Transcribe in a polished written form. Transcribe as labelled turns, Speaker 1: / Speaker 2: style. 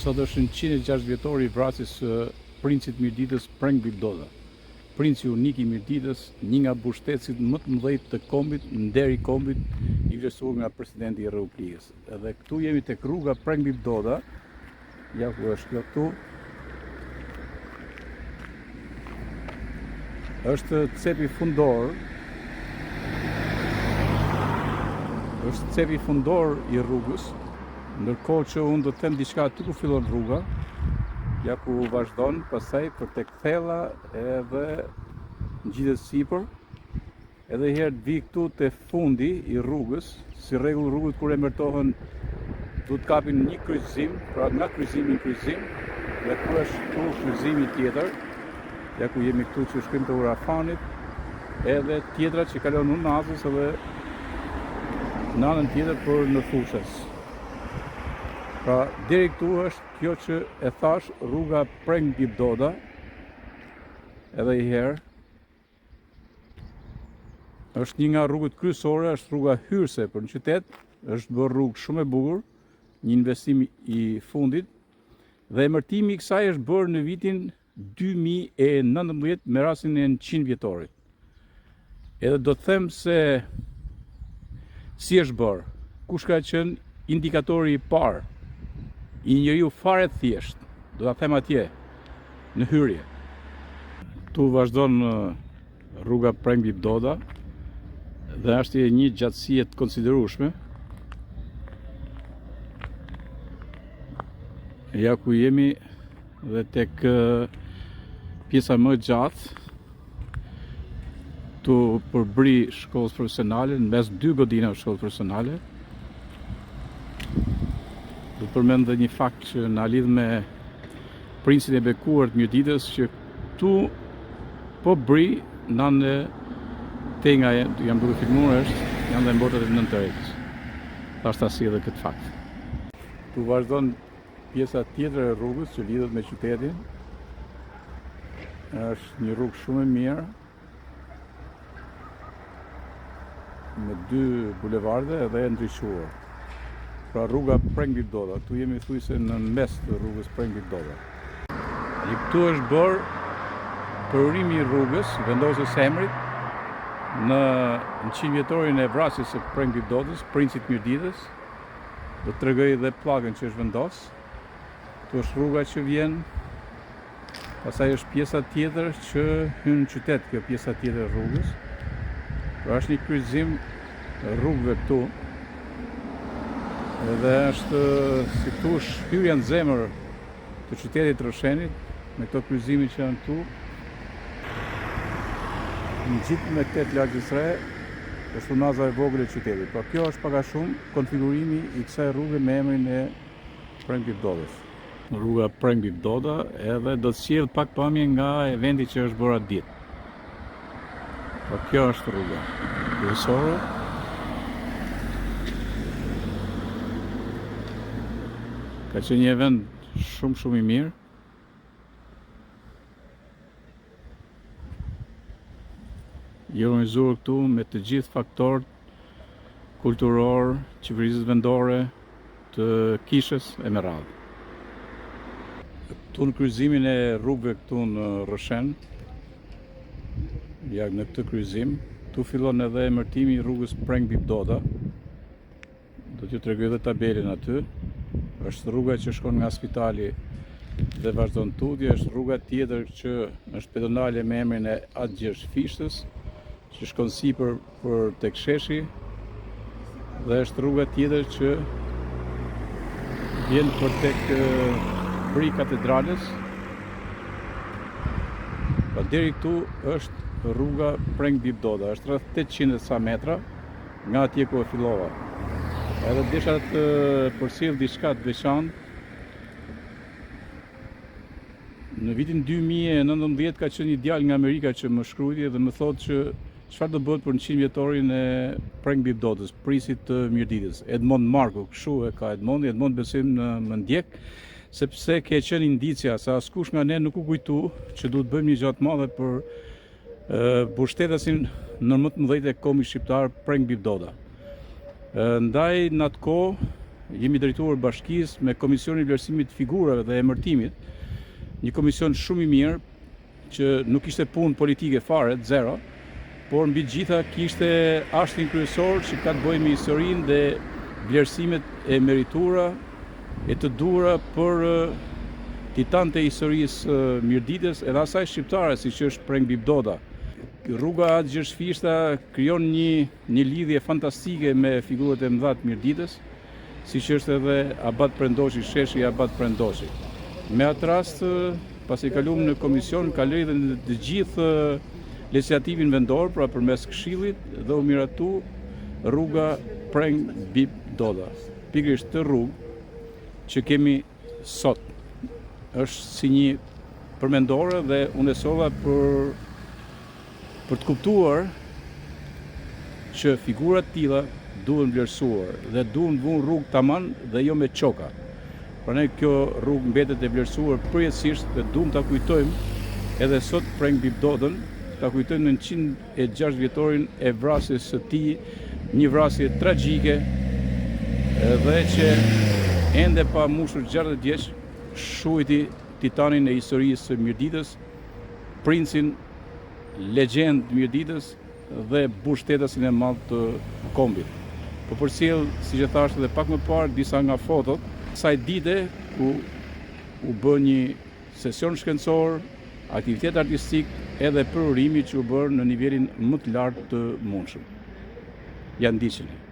Speaker 1: Sot është në 106 vjetori i vrasjes së princit Mirditës Prenk Bibdoda. Princi unik i Mirditës, një nga mbështetësit më të mëdhenj të kombit, nder i kombit, i vlerësuar nga presidenti i Republikës. Edhe këtu jemi tek rruga Prenk Bibdoda. Ja ku është kjo këtu. Është cepi fundor. Është cepi fundor i rrugës. Ndërkohë që unë do të them diçka aty ku fillon rruga, ja ku vazhdon, pastaj për tek thella edhe ngjitet sipër, edhe herë të vi këtu te fundi i rrugës, si rregull rrugët kur emërtohen du të kapin një kryqëzim, pra nga kryqëzimi në kryqëzim, dhe ku është këtu kryqëzimi tjetër, ja ku jemi këtu që shkrim të Urafanit, edhe tjetra që kalon në Nazës edhe në anën tjetër për në Fushës. Pra, deri këtu është kjo që e thash rruga Prenk Bibdoda, edhe i herë, është një nga rrugët kryesore, është rruga hyrëse për në qytet, është bërë rrugë shumë e bukur, një investim i fundit, dhe emërtimi i kësaj është bërë në vitin 2019 me rastin e 100 vjetorit. Edhe do të them se si është bërë, kush ka qenë indikatori i parë, i njeriu fare thjesht, do ta them atje, në hyrje. Tu vazhdon rruga Prenk Bibdoda, dhe është një gjatësi e të konsiderueshme. Ja ku jemi dhe tek pjesa më gjatë, tu përbri shkollës profesionale, në mes dy godinave shkollës profesionale. Do të përmend edhe një fakt që na lidh me princin e bekuar të Mirditës, që këtu po bri nane tenga jam duke filmuar janë dhe mbotet e Nën Tërheqës. Thashta si edhe këtë fakt. Tu vazhdon pjesa tjetër e rrugës që lidhet me qytetin. Është një rrugë shumë e mirë, me dy bulevarde edhe e ndriçuar. Pra rruga Prenk Bibdoda, tu jemi thujse në mes të rrugës Prenk Bibdoda. Këtu është bërë përurimi i rrugës, vendosjes së emrit, në 100 vjetorin e vrasjes së Prenk Bibdodës, princit Mirditës. Do të tregoj edhe pllakën që është vendos. Këtu është rruga që vjen, pastaj është pjesa tjetër që hyn në qytet, kjo pjesa tjetër e rrugës. Pra është një kryqëzim rrugëve këtu. Edhe është, si thush, hyrja në zemër të qytetit Rrëshenit, me këto kryqëzime që janë këtu. Në gjithë me këtë lagjes re, është unaza e vogël e qytetit. Pra kjo është pak a shumë konfigurimi i kësaj rruge me emrin e Prenk Bibdodës. Rruga Prenk Bibdoda, edhe do të sjell pak pamje nga eventi që është bërë atë ditë. Pra kjo është rruga kryesore. Ka qenë një event shumë i mirë. I organizuar këtu me të gjithë faktorët kulturor, qeverisë vendore, të kishës e me radhë. Këtu në kryqëzimin e rrugëve këtu në Rrëshen, ja në këtë kryqëzim, tu fillon edhe emërtimi i rrugës Prenk Bibdoda. Do t'ju tregoj edhe tabelën aty. Është rruga që shkon nga spitali dhe vazhdon tutje, është rruga tjetër që është pedonale me emrin e Atgjergj Fishtës, që shkon sipër për tek sheshi, dhe është rruga tjetër që vjen për tek bri katedrales. Pa deri këtu është rruga Prenk Bibdoda, është rreth 800 sa metra nga atje ku e fillova. Edhe desha të përcjell diçka të veçantë. Në vitin 2019 ka qenë një djalë nga Amerika që më shkruajti dhe më thotë që çfarë do bëhet për 100 vjetorin e Prenk Bibdodës, princit të Mirditës. Edmond Marku, kështu e ka Edmond besim në ndjek, sepse ke qenë indicia se askush nga ne nuk u kujtu që duhet bëjmë një gjatë madhe për mbështetasin në më të mëdhenjtë e kombit shqiptar Prenk Bibdoda. Ndaj në atë kohë jemi drejtuar bashkisë me Komisionin e Vlerësimit të Figurave dhe Emërtimit, një komision shumë i mirë që nuk ishte punë politike fare, zero, por mbi të gjitha kishte ashtin kryesor që ka të bëjë me historinë dhe vlerësimet e meritura e të duhura për titanët e historisë Mirditës edhe asaj shqiptare, siç është Preng Bibdoda. Rruga Atë Gjershfishta krijon një lidhje fantastike me figurat e mëdha të Mirditës, siç është edhe Abat Prendoshi, sheshi Abat Prendoshi. Me atë rast, pasi kaluam në komision, kaloi dhe në të gjithë legislativin vendor, pra përmes Këshillit, dhe u miratu rruga Preng Bibdoda. Pikërisht të rrugë që kemi sot është si një përmendore dhe unë e solla për të kuptuar që figurat tilla duhen vlerësuar dhe duhen vënë rrugë tamam dhe jo me çoka. Prandaj kjo rrugë mbetet e vlerësuar përjetësisht dhe duhem ta kujtojmë edhe sot Preng Bibdodën, ta kujtojmë në 106 vjetorin e vrasjes së tij, një vrasje tragjike dhe që ende pa mbushur 60 vjeç shuhiti titanin e historisë së Mirditës, princin, legjend Mirditës dhe mbushtetasin e madh të kombit. Po përcjell, siç e thash edhe pak më parë, disa nga fotot kësaj dite ku u bë një sesion shkencor, aktivitet artistik edhe përurimi që u bërë në nivelin më të lartë të mundshëm. Ja ndiqeni.